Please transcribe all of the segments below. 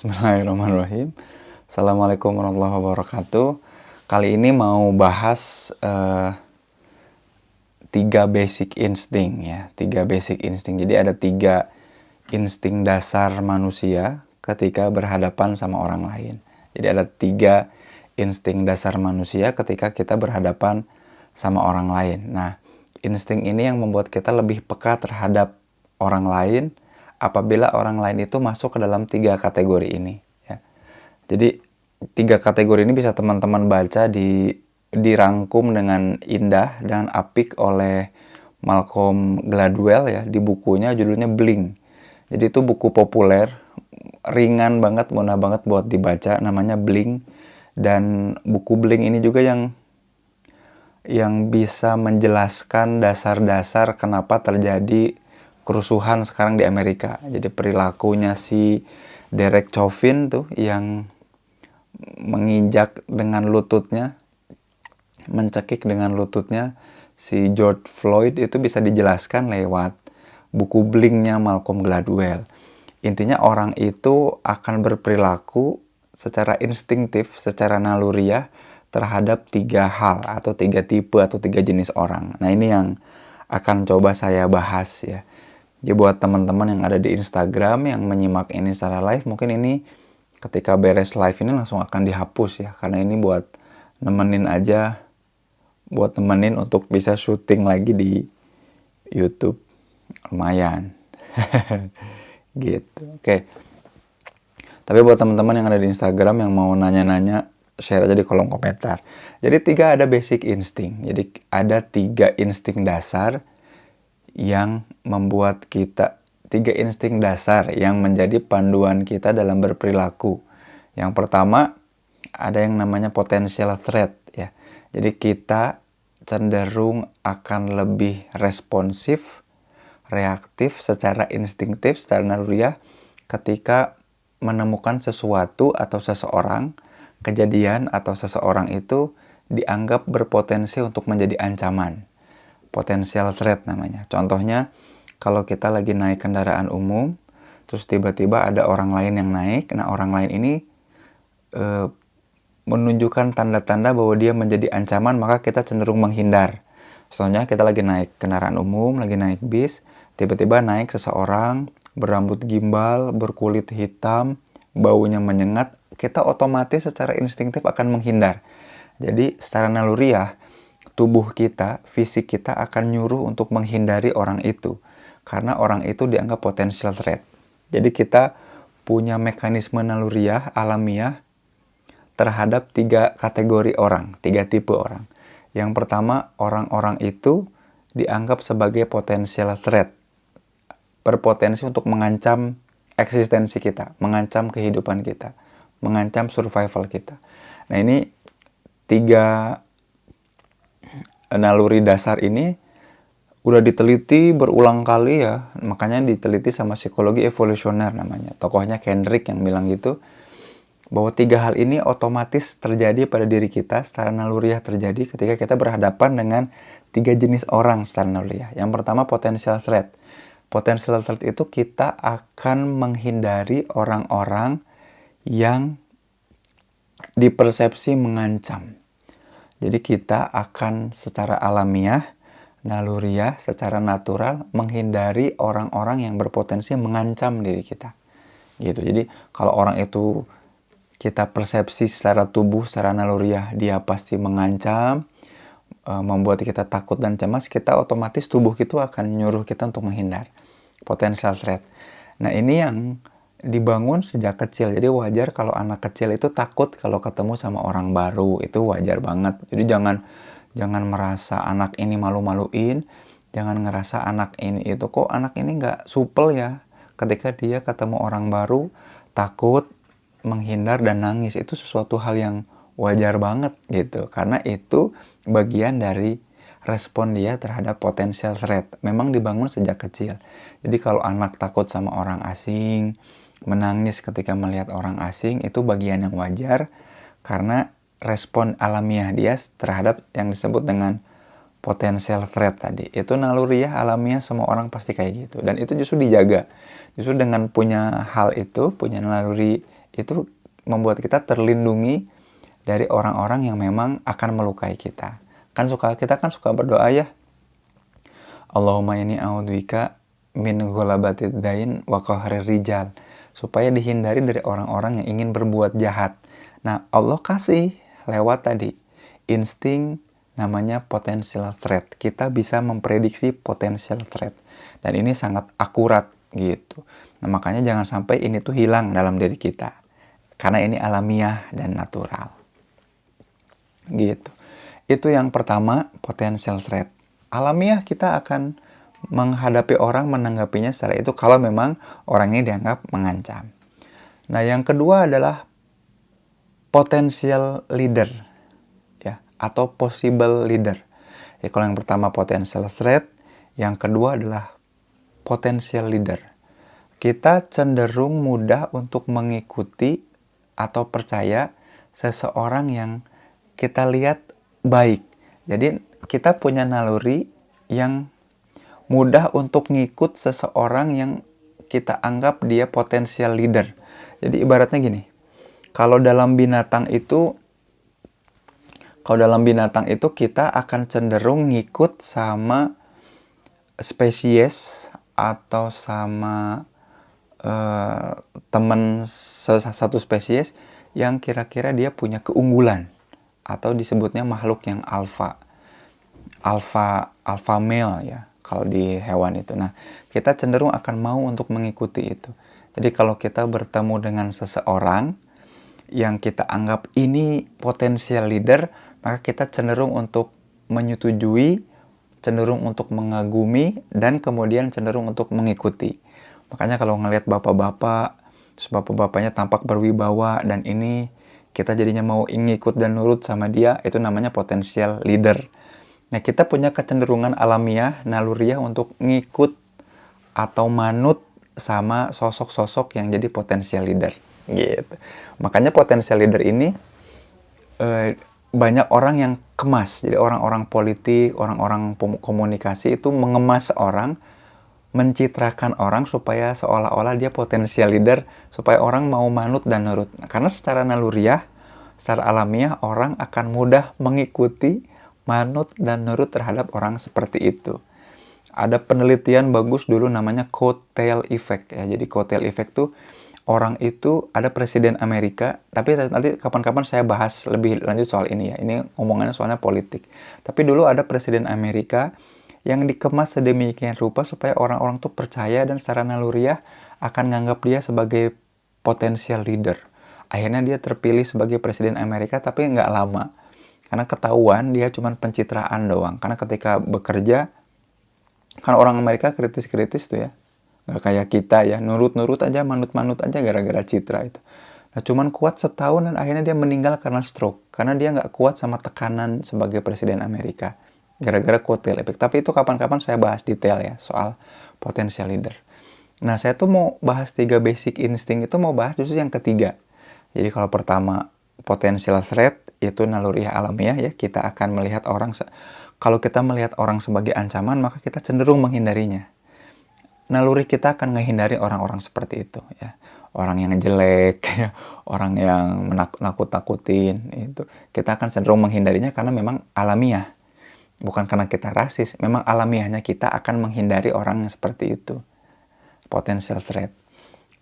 Bismillahirrahmanirrahim. Assalamualaikum warahmatullahi wabarakatuh. Kali ini mau bahas 3 basic insting ya. 3 basic insting. Jadi ada 3 insting dasar manusia ketika berhadapan sama orang lain. Jadi ada 3 insting dasar manusia ketika kita berhadapan sama orang lain. Nah, insting ini yang membuat kita lebih peka terhadap orang lain apabila orang lain itu masuk ke dalam 3 kategori ini ya. Jadi 3 kategori ini bisa teman-teman baca dirangkum dengan indah dan apik oleh Malcolm Gladwell ya, di bukunya judulnya Blink. Jadi itu buku populer, ringan banget, mudah banget buat dibaca, namanya Blink. Dan buku Blink ini juga yang bisa menjelaskan dasar-dasar kenapa terjadi kerusuhan sekarang di Amerika. Jadi perilakunya si Derek Chauvin tuh yang menginjak dengan lututnya, mencekik dengan lututnya si George Floyd, itu bisa dijelaskan lewat buku Blink-nya Malcolm Gladwell. Intinya orang itu akan berperilaku secara instingtif, secara naluriah terhadap 3 hal atau 3 tipe atau 3 jenis orang. Nah, ini yang akan coba saya bahas ya. Jadi buat teman-teman yang ada di Instagram yang menyimak ini secara live, mungkin ini ketika beres live ini langsung akan dihapus ya, karena ini buat nemenin aja, buat temenin untuk bisa syuting lagi di YouTube. Lumayan. Gitu. Oke. Tapi buat teman-teman yang ada di Instagram yang mau nanya-nanya, share aja di kolom komentar. Jadi ada basic insting. Jadi ada 3 insting dasar yang membuat kita, 3 insting dasar yang menjadi panduan kita dalam berperilaku. Yang pertama, ada yang namanya potential threat ya. Jadi kita cenderung akan lebih responsif, reaktif secara instingtif, secara naluriah ketika menemukan sesuatu atau seseorang, kejadian atau seseorang itu dianggap berpotensi untuk menjadi ancaman. Potential threat namanya. Contohnya, kalau kita lagi naik kendaraan umum, terus tiba-tiba ada orang lain yang naik, nah orang lain ini menunjukkan tanda-tanda bahwa dia menjadi ancaman, maka kita cenderung menghindar. Contohnya, kita lagi naik kendaraan umum, lagi naik bis, tiba-tiba naik seseorang, berambut gimbal, berkulit hitam, baunya menyengat, kita otomatis secara instingtif akan menghindar. Jadi, secara naluriah, tubuh kita, fisik kita akan nyuruh untuk menghindari orang itu. Karena orang itu dianggap potential threat. Jadi kita punya mekanisme naluriah, alamiah, terhadap 3 kategori orang, 3 tipe orang. Yang pertama, orang-orang itu dianggap sebagai potential threat. Berpotensi untuk mengancam eksistensi kita, mengancam kehidupan kita, mengancam survival kita. Nah, ini 3 naluri dasar ini udah diteliti berulang kali ya, makanya diteliti sama psikologi evolusioner namanya. Tokohnya Kendrick yang bilang gitu, bahwa 3 hal ini otomatis terjadi pada diri kita, secara naluriah terjadi ketika kita berhadapan dengan 3 jenis orang secara naluriah. Yang pertama, potential threat. Potential threat itu kita akan menghindari orang-orang yang dipersepsi mengancam. Jadi kita akan secara alamiah, naluriah, secara natural menghindari orang-orang yang berpotensi mengancam diri kita. Gitu. Jadi kalau orang itu kita persepsi secara tubuh, secara naluriah, dia pasti mengancam, membuat kita takut dan cemas, kita otomatis tubuh itu akan nyuruh kita untuk menghindar. Potential threat. Nah, ini yang dibangun sejak kecil. Jadi wajar kalau anak kecil itu takut kalau ketemu sama orang baru. Itu wajar banget. Jadi jangan merasa anak ini malu-maluin. Jangan ngerasa anak ini itu kok anak ini nggak supel ya. Ketika dia ketemu orang baru, takut, menghindar dan nangis. Itu sesuatu hal yang wajar banget gitu. Karena itu bagian dari respon dia terhadap potential threat. Memang dibangun sejak kecil. Jadi kalau anak takut sama orang asing, menangis ketika melihat orang asing, itu bagian yang wajar karena respon alamiah dia terhadap yang disebut dengan potential threat tadi. Itu naluriah alamiah, semua orang pasti kayak gitu. Dan itu justru dijaga. Justru dengan punya hal itu, punya naluri itu membuat kita terlindungi dari orang-orang yang memang akan melukai kita. Kita kan suka berdoa ya, Allahumma inni a'udzubika min ghalabatid dain wa qahrir rijal, supaya dihindari dari orang-orang yang ingin berbuat jahat. Nah, Allah kasih lewat tadi insting namanya potential threat. Kita bisa memprediksi potential threat. Dan ini sangat akurat gitu. Nah, makanya jangan sampai ini tuh hilang dalam diri kita. Karena ini alamiah dan natural. Gitu. Itu yang pertama, potential threat. Alamiah kita akan menghadapi orang, menanggapinya secara itu kalau memang orang ini dianggap mengancam. Nah, yang kedua adalah potential leader, ya, atau possible leader. Ya, kalau yang pertama potential threat, yang kedua adalah potential leader. Kita cenderung mudah untuk mengikuti atau percaya seseorang yang kita lihat baik. Jadi kita punya naluri yang mudah untuk ngikut seseorang yang kita anggap dia potensial leader. Jadi ibaratnya gini, kalau dalam binatang itu kita akan cenderung ngikut sama spesies atau sama teman satu spesies yang kira-kira dia punya keunggulan, atau disebutnya makhluk yang alfa male ya kalau di hewan itu. Nah, kita cenderung akan mau untuk mengikuti itu. Jadi kalau kita bertemu dengan seseorang yang kita anggap ini potensial leader, maka kita cenderung untuk menyetujui, cenderung untuk mengagumi, dan kemudian cenderung untuk mengikuti. Makanya kalau ngelihat bapak-bapak, terus bapak-bapaknya tampak berwibawa, dan ini kita jadinya mau ngikut dan nurut sama dia, itu namanya potensial leader. Nah, kita punya kecenderungan alamiah, naluriah untuk ngikut atau manut sama sosok-sosok yang jadi potensial leader. Gitu. Makanya potensial leader ini banyak orang yang kemas. Jadi orang-orang politik, orang-orang komunikasi itu mengemas orang, mencitrakan orang supaya seolah-olah dia potensial leader, supaya orang mau manut dan nurut. Karena secara naluriah, secara alamiah, orang akan mudah mengikuti, manut, dan nurut terhadap orang seperti itu. Ada penelitian bagus dulu namanya coattail effect ya. Jadi coattail effect tuh orang itu ada presiden Amerika, tapi nanti kapan-kapan saya bahas lebih lanjut soal ini ya. Ini omongannya soalnya politik. Tapi dulu ada presiden Amerika yang dikemas sedemikian rupa supaya orang-orang tuh percaya dan secara naluriah akan nganggap dia sebagai potensial leader. Akhirnya dia terpilih sebagai presiden Amerika, tapi nggak lama. Karena ketahuan dia cuma pencitraan doang. Karena ketika bekerja, kan orang Amerika kritis-kritis tuh ya. Nggak kayak kita ya, nurut-nurut aja, manut-manut aja gara-gara citra itu. Nah, cuman kuat setahun dan akhirnya dia meninggal karena stroke. Karena dia nggak kuat sama tekanan sebagai presiden Amerika. Gara-gara coattail effect. Tapi itu kapan-kapan saya bahas detail ya, soal potential leader. Nah, saya tuh mau bahas 3 basic insting itu, mau bahas justru yang ketiga. Jadi kalau pertama, potential threat, itu naluriah alamiah ya. Kita akan melihat orang, kalau kita melihat orang sebagai ancaman, maka kita cenderung menghindarinya. Naluri kita akan menghindari orang-orang seperti itu ya. Orang yang jelek, ya, orang yang menakut-nakutin, itu kita akan cenderung menghindarinya karena memang alamiah. Bukan karena kita rasis, memang alamiahnya kita akan menghindari orang yang seperti itu. Potential threat.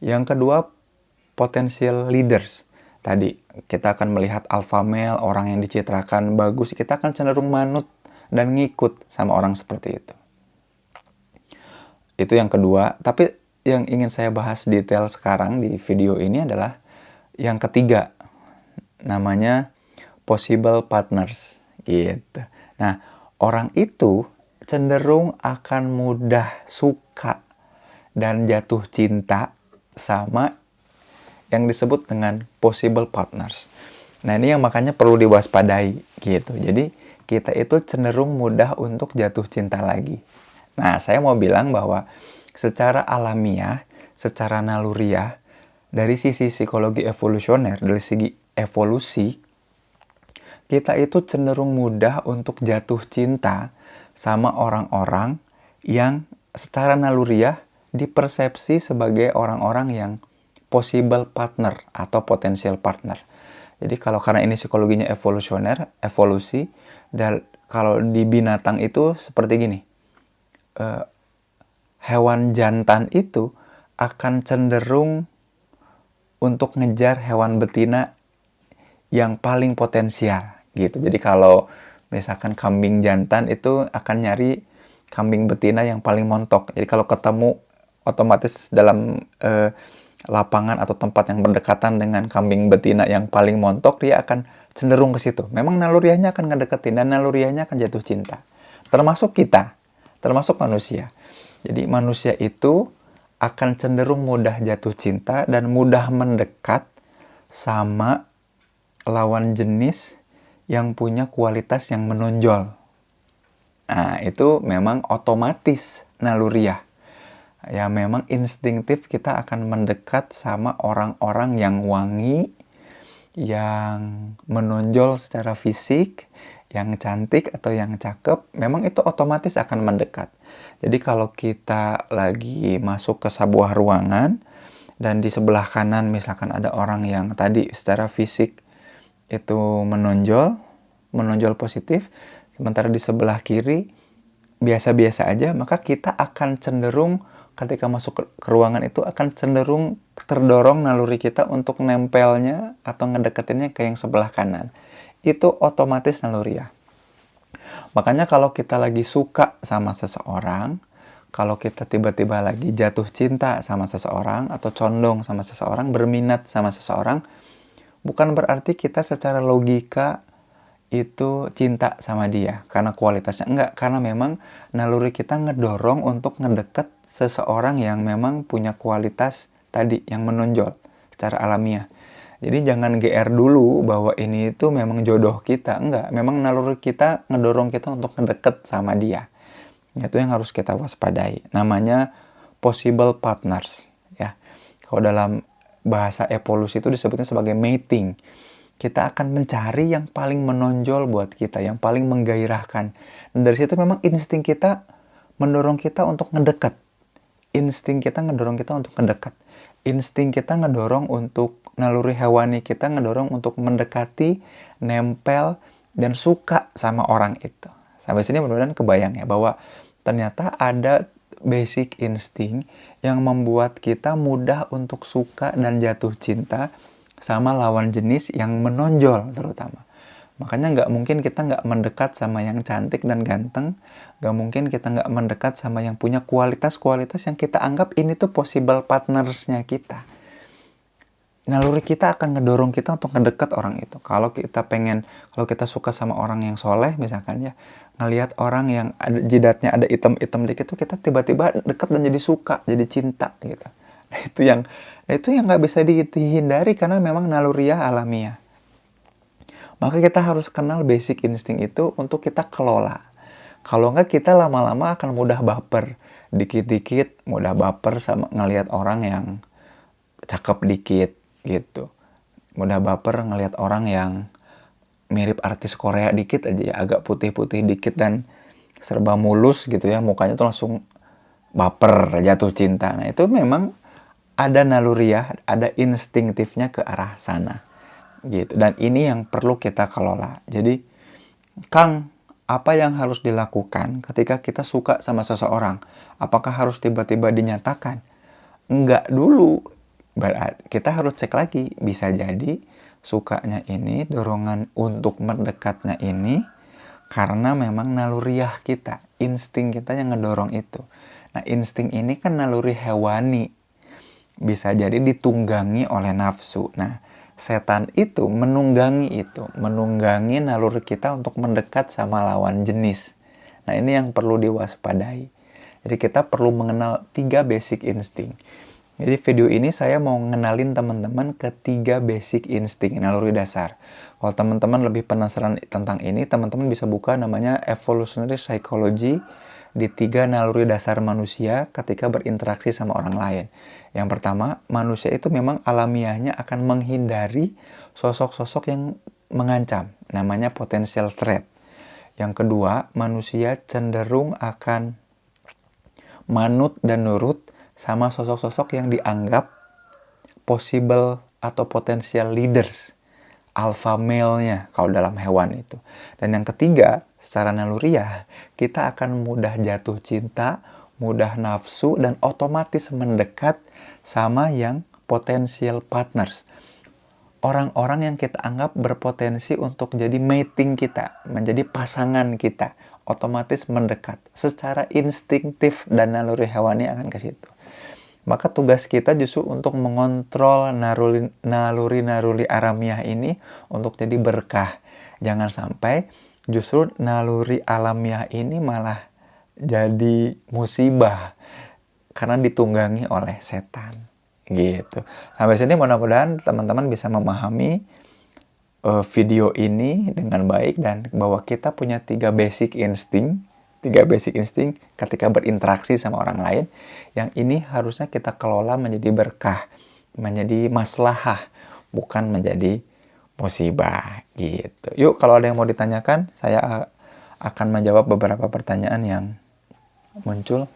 Yang kedua, potential leaders. Tadi kita akan melihat alpha male, orang yang dicitrakan bagus, kita akan cenderung manut dan ngikut sama orang seperti itu. Itu yang kedua. Tapi yang ingin saya bahas detail sekarang di video ini adalah yang ketiga. Namanya possible partners. Gitu. Nah, orang itu cenderung akan mudah suka dan jatuh cinta sama yang disebut dengan possible partners. Nah, ini yang makanya perlu diwaspadai gitu. Jadi kita itu cenderung mudah untuk jatuh cinta lagi. Nah, saya mau bilang bahwa secara alamiah, secara naluriah, dari sisi psikologi evolusioner, dari segi evolusi, kita itu cenderung mudah untuk jatuh cinta sama orang-orang yang secara naluriah dipersepsi sebagai orang-orang yang possible partner atau potential partner. Jadi kalau karena ini psikologinya evolusioner, evolusi, dan kalau di binatang itu seperti gini, hewan jantan itu akan cenderung untuk ngejar hewan betina yang paling potensial gitu. Jadi kalau misalkan kambing jantan itu akan nyari kambing betina yang paling montok. Jadi kalau ketemu otomatis dalam lapangan atau tempat yang berdekatan dengan kambing betina yang paling montok, dia akan cenderung ke situ. Memang naluriahnya akan ngedeketin dan naluriahnya akan jatuh cinta. Termasuk kita, termasuk manusia. Jadi manusia itu akan cenderung mudah jatuh cinta dan mudah mendekat sama lawan jenis yang punya kualitas yang menonjol. Nah, itu memang otomatis naluriah. Ya, memang instingtif kita akan mendekat sama orang-orang yang wangi, yang menonjol secara fisik, yang cantik atau yang cakep, memang itu otomatis akan mendekat. Jadi kalau kita lagi masuk ke sebuah ruangan, dan di sebelah kanan misalkan ada orang yang tadi secara fisik itu menonjol positif, sementara di sebelah kiri biasa-biasa aja, maka kita akan cenderung ketika masuk ke ruangan itu akan cenderung terdorong naluri kita untuk nempelnya atau ngedeketinnya ke yang sebelah kanan. Itu otomatis naluriah. Makanya kalau kita lagi suka sama seseorang, kalau kita tiba-tiba lagi jatuh cinta sama seseorang atau condong sama seseorang, berminat sama seseorang, bukan berarti kita secara logika itu cinta sama dia karena kualitasnya. Enggak, karena memang naluri kita ngedorong untuk ngedeket seseorang yang memang punya kualitas tadi yang menonjol secara alamiah. Jadi jangan GR dulu bahwa ini itu memang jodoh kita. Enggak, memang naluri kita ngedorong kita untuk ngedeket sama dia. Itu yang harus kita waspadai. Namanya possible partners, ya. Kalau dalam bahasa evolusi itu disebutnya sebagai mating. Kita akan mencari yang paling menonjol buat kita, yang paling menggairahkan. Dan dari situ memang insting kita mendorong kita untuk ngedekat. Insting kita ngedorong kita untuk ngedekat. Insting kita ngedorong untuk naluri hewani kita ngedorong untuk mendekati, nempel, dan suka sama orang itu. Sampai sini mudah-mudahan kebayang ya bahwa ternyata ada basic insting yang membuat kita mudah untuk suka dan jatuh cinta sama lawan jenis yang menonjol terutama. Makanya nggak mungkin kita nggak mendekat sama yang cantik dan ganteng. Nggak mungkin kita nggak mendekat sama yang punya kualitas-kualitas yang kita anggap ini tuh possible partnersnya kita. Naluri kita akan ngedorong kita untuk ngedekat orang itu. Kalau kita suka sama orang yang soleh misalkan ya, ngelihat orang yang ada jidatnya ada item-item dikit tuh kita tiba-tiba dekat dan jadi suka, jadi cinta gitu. Itu yang nggak bisa dihindari karena memang naluriah alamiah. Maka kita harus kenal basic insting itu untuk kita kelola. Kalau nggak kita lama-lama akan mudah baper. Dikit-dikit mudah baper sama ngelihat orang yang cakep dikit gitu. Mudah baper ngelihat orang yang mirip artis Korea dikit aja ya. Agak putih-putih dikit dan serba mulus gitu ya. Mukanya tuh langsung baper, jatuh cinta. Nah itu memang ada naluriah, ada instingtifnya ke arah sana. Gitu. Dan ini yang perlu kita kelola. Jadi, Kang, apa yang harus dilakukan ketika kita suka sama seseorang? Apakah harus tiba-tiba dinyatakan? Enggak dulu. Kita harus cek lagi. Bisa jadi sukanya ini, dorongan untuk mendekatnya ini, karena memang naluriah kita. Insting kita yang ngedorong itu. Nah, insting ini kan naluri hewani. Bisa jadi ditunggangi oleh nafsu. Nah, setan itu menunggangi naluri kita untuk mendekat sama lawan jenis. Nah, ini yang perlu diwaspadai. Jadi kita perlu mengenal 3 basic insting. Jadi video ini saya mau ngenalin teman-teman ke 3 basic insting, naluri dasar. Kalau teman-teman lebih penasaran tentang ini, teman-teman bisa buka namanya Evolutionary Psychology di 3 naluri dasar manusia ketika berinteraksi sama orang lain. Yang pertama, manusia itu memang alamiahnya akan menghindari sosok-sosok yang mengancam. Namanya potential threat. Yang kedua, manusia cenderung akan manut dan nurut sama sosok-sosok yang dianggap possible atau potential leaders, alpha male-nya kalau dalam hewan itu. Dan yang ketiga, secara naluriah, kita akan mudah jatuh cinta, mudah nafsu, dan otomatis mendekat sama yang potential partners. Orang-orang yang kita anggap berpotensi untuk jadi mating kita, menjadi pasangan kita, otomatis mendekat. Secara instinktif dan naluri hewani akan ke situ. Maka tugas kita justru untuk mengontrol naluri-naluri alamiah ini untuk jadi berkah. Jangan sampai justru naluri alamiah ini malah jadi musibah karena ditunggangi oleh setan. Gitu. Sampai sini mudah-mudahan teman-teman bisa memahami video ini dengan baik dan bahwa kita punya 3 basic insting ketika berinteraksi sama orang lain, yang ini harusnya kita kelola menjadi berkah, menjadi maslahah, bukan menjadi musibah gitu. Yuk, kalau ada yang mau ditanyakan, saya akan menjawab beberapa pertanyaan yang muncul.